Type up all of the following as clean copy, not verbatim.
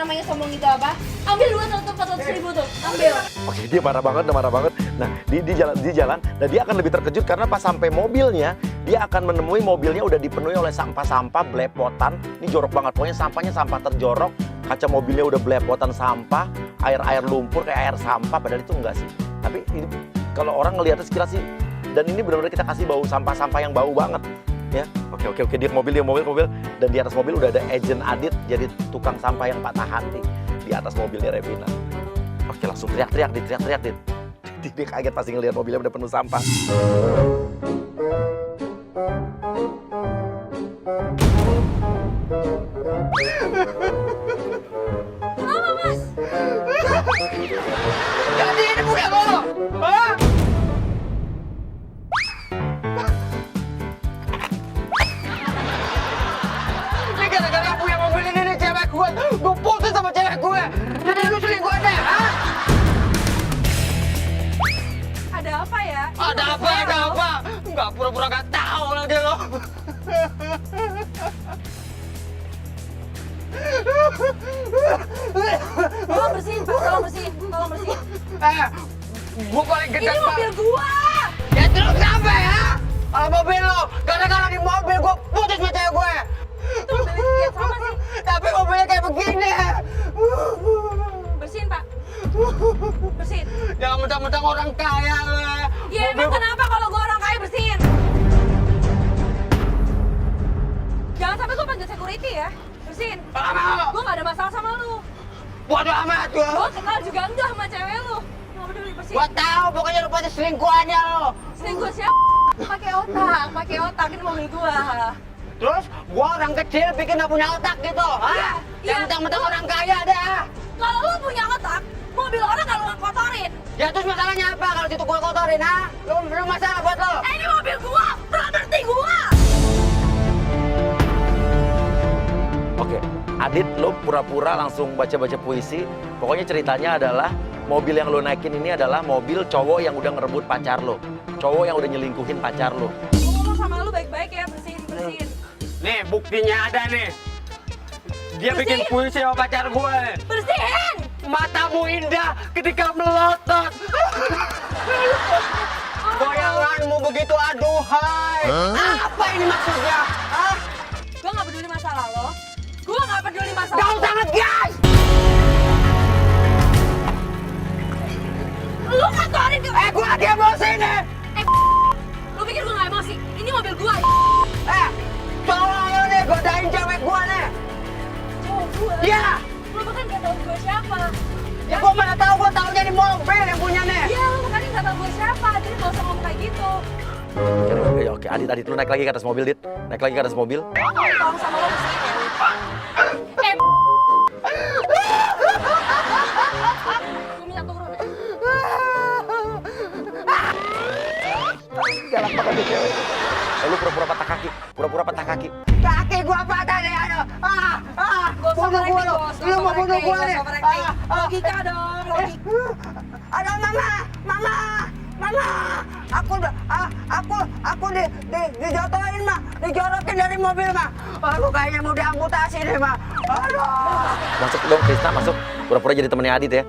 namanya sombong itu apa? Ambil dua tuh 400.000 tuh, ambil. Oke, dia marah banget. Nah, di jalan, dan dia akan lebih terkejut karena pas sampai mobilnya, dia akan menemui mobilnya udah dipenuhi oleh sampah-sampah belepotan. Ini jorok banget, pokoknya sampahnya sampah terjorok, kaca mobilnya udah belepotan sampah, air lumpur kayak air sampah, padahal itu enggak sih. Tapi ini kalau orang ngelihatnya sekilas sih, dan ini benar-benar kita kasih bau sampah-sampah yang bau banget. Ya, oke, dia mobil, dan di atas mobil udah ada agent Adit jadi tukang sampah yang patah hati di atas mobilnya Revina. Oke, langsung teriak-teriak, Dit. Dia kaget pasti ngelihat mobilnya udah penuh sampah. Kenapa, Mas? Jadi ini punya lo. Hah? Ini gara-gara yang punya mobil ini nih cewek gue. Gue putus sama cewek gue. Jadi lu selingkuhannya, hah? Ada apa ya? Ada apa? Enggak pura-pura gak tahu lagi lo. Tolong bersihin, Pak, tolong bersihin. Gue paling Ini gedek mobil gua. Ya terus kenapa ya? Kalau mobil lo, gara-gara di mobil gue putus sama cewek gue. Itu mobilnya yang sama sih. Tapi mobilnya kayak begini. Bersihin, Pak. Bersihin. Jangan mentang-mentang orang kaya lo ya. Ya emang kenapa kalau gua orang kaya bersihin? Jangan sampai gua panggil security ya. Bersihin. Gak mau. Gua gak ada masalah sama lu. Bodoh amat gue. Gua kenal juga enggak sama cewek lu. Nggak peduli, bersihin. Gue tahu pokoknya lu pasti selingkuhannya lo. Selingkuh siapa? Pakai otak. Ini mobil gua. Terus gue orang kecil bikin gak punya otak gitu. Hah? Iya. Yang mentang-mentang orang kaya dah. Kalau lu punya otak, mobil orang kalau lu kotorin. Ya terus masalahnya apa kalau situ gue kotorin, ha? Lu masalah buat lo? Ini mobil gua, properti gua. Oke, Adit, lo pura-pura langsung baca-baca puisi. Pokoknya ceritanya adalah mobil yang lo naikin ini adalah mobil cowok yang udah ngerebut pacar lo. Cowok yang udah nyelingkuhin pacar lo. Gua ngomong sama lu baik-baik ya, bersihin. Nih buktinya ada nih. Dia bikin puisi sama pacar gue. Bersihin! Matamu indah ketika melotot. Goyanganmu begitu aduhai. Apa ini maksudnya? Hah? Gua nggak peduli masalah lo. Gua nggak peduli masalah Gak lo. usah ngegas. Lu kotorin ke... Gue lagi emosi nih. Lu pikir gua nggak emosi? Ini mobil gua. Tolong lo nih godain cewek gue nih. Cowok gua. Iya. Lu bahkan nggak tahu gua siapa. Ya gue mana tahu, gue taunya di mobil yang punya nih. Iya, lu makanya nggak tahu gua siapa. Jadi nggak usah ngomong kayak gitu. Oke, Adit, lu naik lagi ke atas mobil, Dit. Naik lagi ke atas mobil. Tolong sama lo bersihin ya. Gua minta turun ya. Galak banget nih cewek. Lu pura-pura patah kaki. Kaki gue patah nih, aduh. Bunuh gue lo. Lu mau bunuh gue nih. Logika dong, logika. Aduh mama. Aku dijatuhin mah, dijorokin dari mobil mah. Aduh kayaknya mau diamputasi nih mah. Aduh. Masuk dong, Krisna, masuk. Pura-pura jadi temennya Adit ya.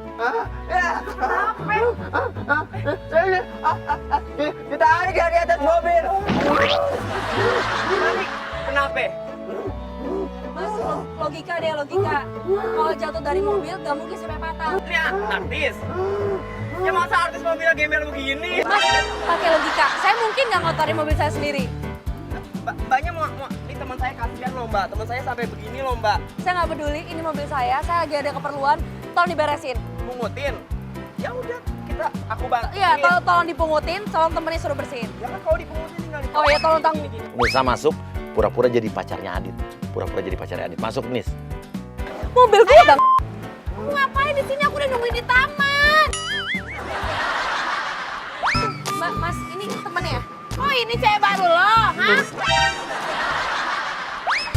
Ditarik dari atas mobil. Kenapa? Mas, logika deh, logika. Kalau jatuh dari mobil, gak mungkin sampai patah. Ini artis. Ya masa artis mobilnya gembel begini? Mas, pakai logika. Saya mungkin gak ngotorin mobil saya sendiri. Mbaknya mau ini teman saya kasihan loh mbak. Teman saya sampai begini loh mbak. Saya nggak peduli, ini mobil saya lagi ada keperluan, tolong diberesin. Pungutin. Ya udah, aku bantu. Iya, tolong dipungutin, tolong temennya suruh bersihin. Ya kan kalau dipungutin tinggal di. Oh iya, tolong tanggung. Nisa masuk, pura-pura jadi pacarnya Adit. Masuk, Nis. Mobil gue bang. Ngapain di sini? Aku udah nungguin di taman. Mas, ini temennya? Oh ini cewek baru lo, hah?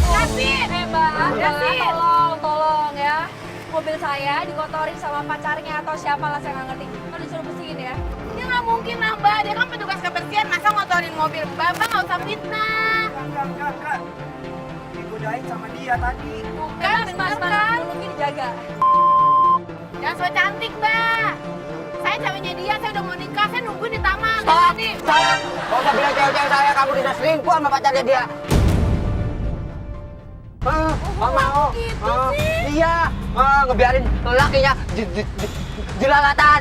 Yasin! Mbak, Yasin! Tolong ya. Mobil saya dikotorin sama pacarnya atau siapa lah, saya nggak ngerti. Kan disuruh bersihin ya. Ya nggak mungkin lah mbak, dia kan petugas kebersihan, masa ngotorin mobil mbak nggak usah fitnah. Enggak. Digodain sama dia tadi. Bukan, mas, mungkin dijaga. Jangan so cantik, Mbak. Saya ceweknya dia, saya udah mau nikah, saya nungguin di taman. Stop! Tadi. Stop! Gak usah bilang cewek-cewek saya, kamu tidak selingkuh sama pacarnya dia. Gak mau. gitu sih? Iya, ngebiarin lakinya jelalatan.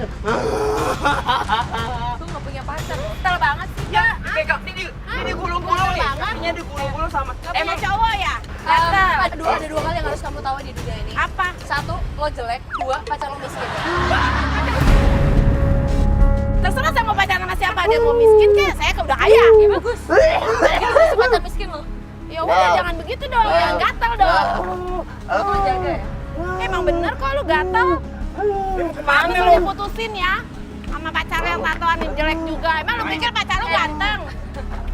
Lu nggak punya pacar. Tel banget sih, Mbak. Pegang, ini gulung-gulung nih. Ini digulung-gulung sama. Emang cowok ya? Ada dua hal yang harus kamu tahu di dunia ini. Apa? Satu, lo jelek. Dua, pacar lo miskin. Terserah saya mau pacaran sama siapa, dia mau miskin kayak saya udah kaya. Ya bagus. Bagus pacar miskin lo. Ya udah jangan begitu dong, jangan gatal dong. Lo jaga ya. Emang bener kok lu gatal. Mami lu putusin ya sama pacar yang tatoan yang jelek juga. Emang lu pikir pacar lu ganteng?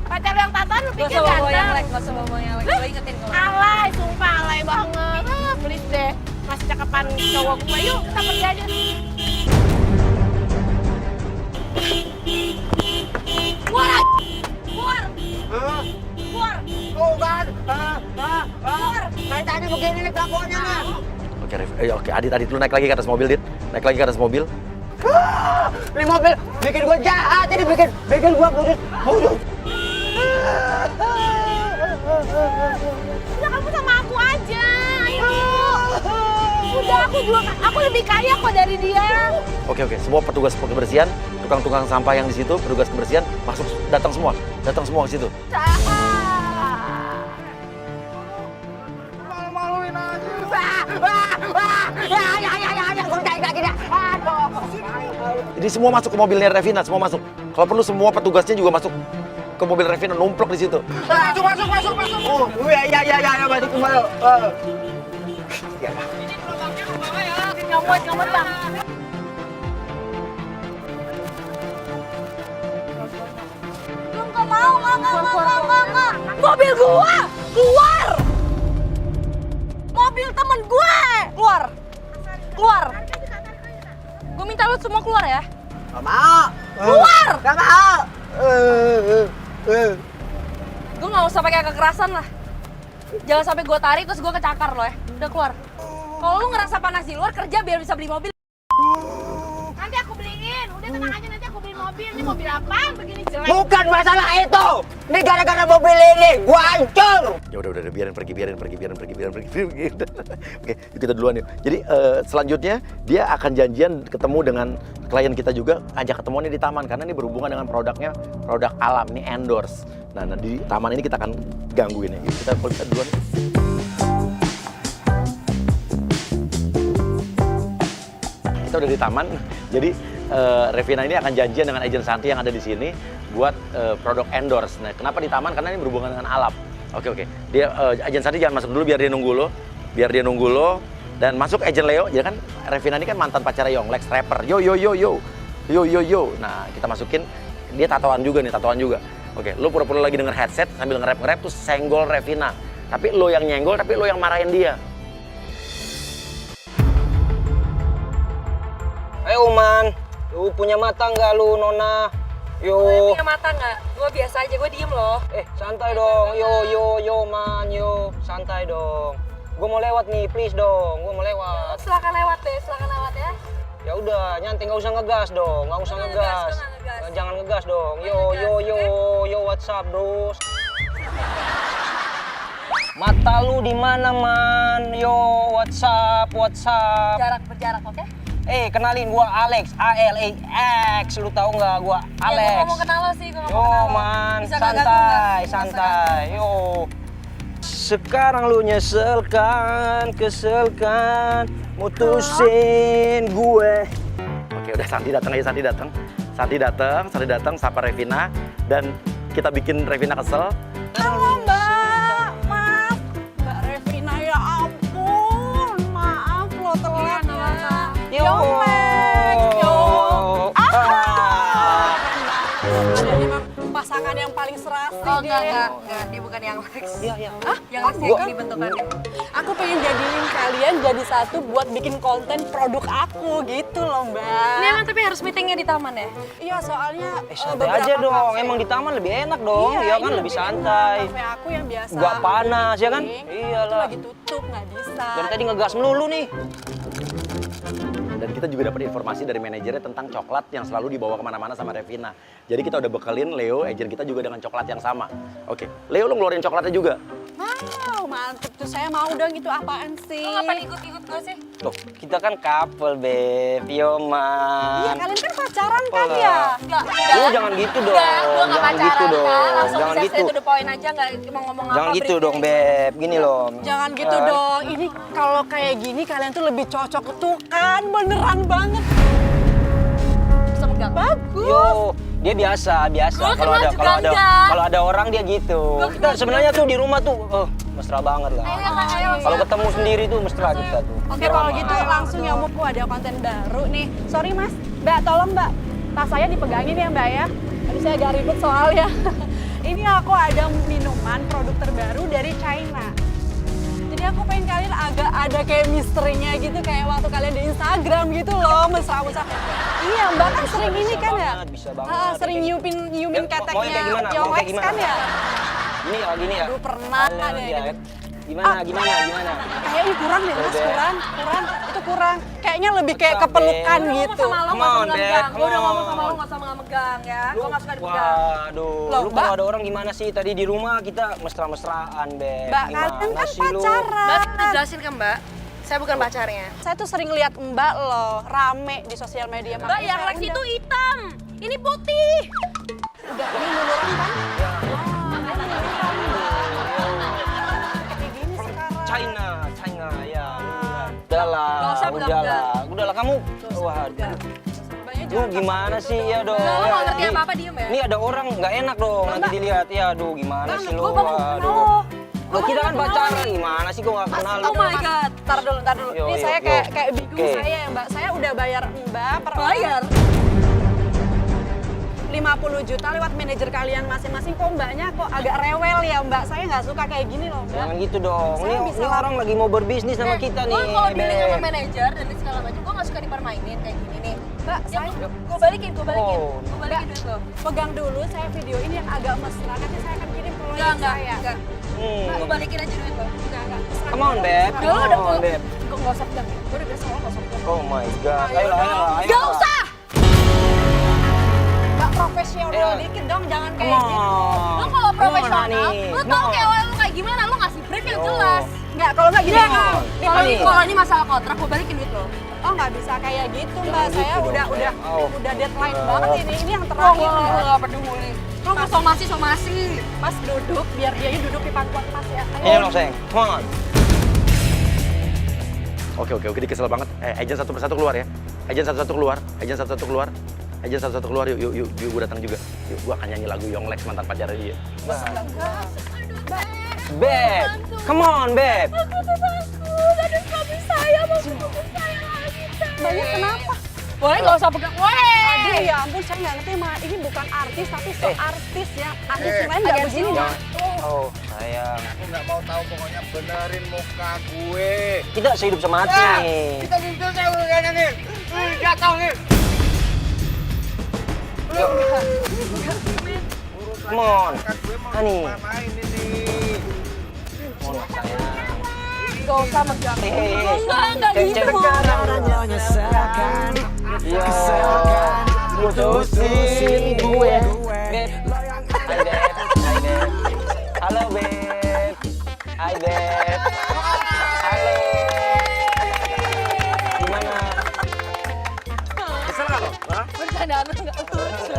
Pacar lu yang tatoan lu Gak pikir usah bawa yang ganteng? like, gak usah bawa yang like. Gue ingetin kalau. Alay, sumpah alay banget. Please deh, masih cakepan cowok gue. Yuk kita pergi aja. Keluar! Keluar! Keluar! Tuh kan, kaitannya begini nih kelakuannya nih. Oke, Adit, lu naik lagi ke atas mobil, Dit. Naik lagi ke atas mobil. Ini mobil bikin gua jahat, ini bikin gua putus. Udah kamu sama aku aja, ayo. Udah aku lebih kaya kok dari dia. Oke, semua petugas kebersihan, tukang-tukang sampah yang di situ, petugas kebersihan masuk, datang semua ke situ. Malu-maluin aja. Ya, gua naik lagi dah. Aduh. Jadi semua masuk ke mobilnya Revina, semua masuk. Kalau perlu semua petugasnya juga masuk ke mobil Revina, numplok di situ. Masuk. Oh, ya, masuk kembali. Ngamut bang. Lu nggak mau, nggak. Mobil gua! Keluar! Mobil temen gue! Keluar! Gue minta lu semua keluar ya. Gak mau. Keluar! Gak mau. Gue nggak usah pakai kekerasan lah. Jangan sampai gue tarik terus gue kecakar lo ya. Udah keluar. Kalau lu ngerasa panas di luar, kerja biar bisa beli mobil. Nanti aku beliin. Udah tenang aja, nanti aku beliin mobil. Ini mobil apaan begini jelek? Bukan masalah itu. Ini gara-gara mobil ini gua hancur. Ya udah biarin pergi. Oke, yuk kita duluan yuk. Jadi selanjutnya dia akan janjian ketemu dengan klien kita juga, ajak ketemuannya di taman karena ini berhubungan dengan produk alam, ini endorse. Nah, di taman ini kita akan gangguin ya. Yuk, kita duluan. Kita udah di taman, jadi Revina ini akan janjian dengan agent Santi yang ada di sini buat produk endorse. Nah, kenapa di taman? Karena ini berhubungan dengan alam. Oke. Dia agent Santi jangan masuk dulu biar dia nunggu lo. Dan masuk agent Leo. Ya kan Revina ini kan mantan pacar Yonglex rapper. Yo. Nah, kita masukin dia tatoan juga. Oke, lo pura-pura lagi denger headset sambil nge-rap tuh senggol Revina. Tapi lo yang nyenggol, tapi lo yang marahin dia. Ayo Man, lu punya mata nggak lu Nona? Yo. Punya mata nggak? Gue biasa aja, gue diem loh. Santai dong. Yo Man, yo. Santai dong. Gue mau lewat nih, please dong. Gue mau lewat. Silakan lewat ya. Ya udah, nyantai nggak usah ngegas dong. Nggak usah ngegas. Jangan ngegas dong. Yo, what's up, bros? Mata lu di mana, Man? Yo, what's up? Berjarak, oke? Kenalin gua Alex, A-L-E-X. Lu tahu nggak gua Alex? Ya, gue mau kenal lo sih, gue Yo Man, Bisa nggak ganggu nggak? santai. Yo. Sekarang lu keselkan, mutusin gue. Oke, udah Santi datang, sapa Revina dan kita bikin Revina kesel. Halo Mbak, maaf. Mbak Revina ya ampun, maaf lo telat ya. Yonglex, yo. Ada memang pasangan yang paling serasi Oh, dia. enggak. Dia bukan yang Lex? Iya, iya. Yang Lex kayak gini bentukannya. Aku pengen jadiin kalian jadi satu buat bikin konten produk aku gitu loh, Mbak. Ini emang tapi harus meetingnya di taman ya? Iya, soalnya Santai aja dong, emang di taman lebih enak dong, ya kan ini lebih enak. santai. Kafe aku yang biasa. Gak panas ya kan? Itu Iyalah. lagi tutup, nggak bisa. Dari tadi ngegas melulu nih. Dan kita juga dapat informasi dari manajernya tentang coklat yang selalu dibawa kemana-mana sama Revina. Jadi kita udah bekalin Leo, agent kita juga dengan coklat yang sama. Oke, Leo lo ngeluarin coklatnya juga? Wow, mantep tuh. Saya mau dong, itu apaan sih? Lo ngapain ikut-ikut gue sih? Loh, kita kan couple, Beb. Yo, man. Iya, kalian kan pacaran kan ya? Enggak, Lu jangan gitu dong. Enggak, gue gak Jangan pacaran gitu dong. kan. Langsung Jangan bisa gitu. straight to the point aja, gak mau ngomong apa. Jangan gitu briefing. dong, Beb. Gini loh. Jangan gitu dong. Ini kalau kayak gini kalian tuh lebih cocok tuh kan, beneran banget. Bisa megang. Bagus. Yo, dia biasa. Gua Kalau kenal ada juga enggak. kalau ada orang dia gitu. Gua Kita kenal sebenarnya tuh di rumah tuh mesra banget lah. Ayo, Kalau ketemu sendiri tuh mesra kita tuh. Oke, kalau gitu langsung ya Muku ada konten baru nih. Sorry Mas, Mbak tolong Mbak, tas saya dipegangin ya Mbak ya. Tadi saya agak ribet soalnya. Ini aku ada minuman produk terbaru dari China. Jadi aku pengen kalian agak ada kayak misterinya gitu, kayak waktu kalian di Instagram gitu loh, mesra-mesra. Iya Mbak kan sering ini kan ya? Bisa banget. Sering nyupin Ya, mau yang kayak keteknya gimana? Mau Yolex kayak gimana? kan ya? Gini ya. Aduh, pernah Halo, deh. Jack. Gimana? Kayaknya kurang deh Mas, Beb. kurang. Itu kurang. Kayaknya lebih kayak kepelukan Gue gitu. sama lo Come gak usah on, Beb, megang. Gue udah come ngomong sama lo on. gak usah megang ya. Gue gak suka dipegang. Waduh, Loh, lu Mbak. kalau ada orang gimana sih? Tadi di rumah kita mesra-mesraan, Beb. Mbak, Gimana kalian kan sih lu? pacaran. Mbak, udah jelasin kan Mbak? Saya bukan pacarnya. Saya tuh sering lihat Mbak loh, rame di sosial media. Mbak, Makanya yang saya Lex undang. itu hitam. Ini putih. Udah, ini luluran kan? Kayak gini sekarang. China, ya. Udahlah, Gak usah pegang-pegang. udahlah kamu. Waduh. Mbaknya Lu jangan gimana sih ya dong? Lo Ya, gak ngerti ini- apa-apa, diem ya. Ini ada orang nggak enak dong nanti dilihat. Ya, aduh gimana sih lu? gue bangun Waduh. Lo kita kan pacaran, gimana sih gua nggak kenal lu? Oh my god. Ntar dulu. Yo, Ini yo, saya yo. kayak bingung Oke. saya ya Mbak. Saya udah bayar Mbak per orang Bayar. 50 juta lewat manajer kalian masing-masing. Kok Mbaknya kok agak rewel ya Mbak? Saya nggak suka kayak gini loh Mbak. Jangan gitu dong. Saya Ini, bisa ini orang lagi mau berbisnis sama kita nih. Gue kalau dealing sama Beb. manajer dan segala macam, gue gak suka dipermainin kayak gini nih. Mbak, Ya, saya gue balikin. Oh. Gue balikin duit lo. pegang dulu saya video ini yang agak mesra. Nanti saya akan kirim ke Enggak. saya. Gue balikin aja duit lo. Enggak. Come on, Beb. Udah lo udah Come on, Beb. Gue gak usah pegang. Gue udah biasa lo gak usah pegang. Oh my god. Ayolah. Gak usah! Mbak profesional Ayo. dikit dong, jangan Come kayak gitu. on. Lo kalau profesional, honey. lo Come tau on. kayak awal lo kayak gimana, lo ngasih brief yang jelas. Enggak, kalau nggak gini. Iya, Honey. kalau ini masalah kontrak, gue balikin duit lo. Oh nggak bisa kayak gitu Mbak. Jangan Saya gitu udah dong, Beb. udah deadline Oh. banget ini. Ini yang Oh, terakhir. gue Mbak. gak peduli. Lo gak somasi. Mas duduk, biar dia duduk di pangkuan Mas ya. Ini dong, sayang. Come on. Oke, dia kesel banget. Agent satu persatu keluar ya. Agent satu-satu keluar. Agent satu-satu keluar. Yuk, gue datang juga. Yuk, gue akan nyanyi lagu Young Lex mantan pacarnya dia. Beb. Come on, Beb. Mbaknya kenapa? Boleh gak usah pegang. Aduh ya ampun, saya nggak ngerti mah. Ini bukan artis tapi so artis ya. Artis yang lain nggak begini mah. Oh, sayang. Aku nggak mau tahu, pokoknya benerin muka gue. Kita sehidup semati nih. Kita muncul saya udah kayaknya nih. Jatuh nih. Come on. Kan gue mau Honey. main ini. Come on, sayang. Gak usah megang. Enggak gitu. Yo, putusin gue. Beb. Hai, Beb. Halo, Beb. Hai, Beb. Halo. Gimana? Kesel nggak lo? Hah? Bercandaan lo gak lucu.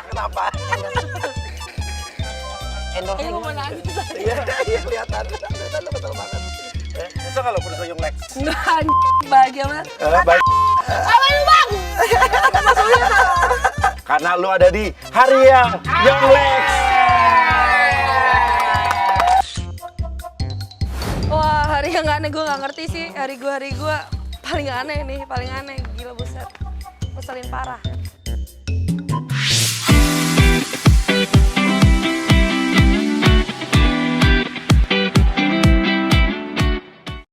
Kenapa? Endorse Ini gue mau nangis. Iya, kelihatan. Kelihatan lo kesel banget. Kesel nggak lo putus Young Lex? Nggak, bahagia banget. Baik. Apa lu bang? Karena lo ada di hari yang Young Lex. Wah, hari yang aneh gue gak ngerti sih. Hari gue paling aneh nih, paling aneh. Gila buset. Ngeselin parah.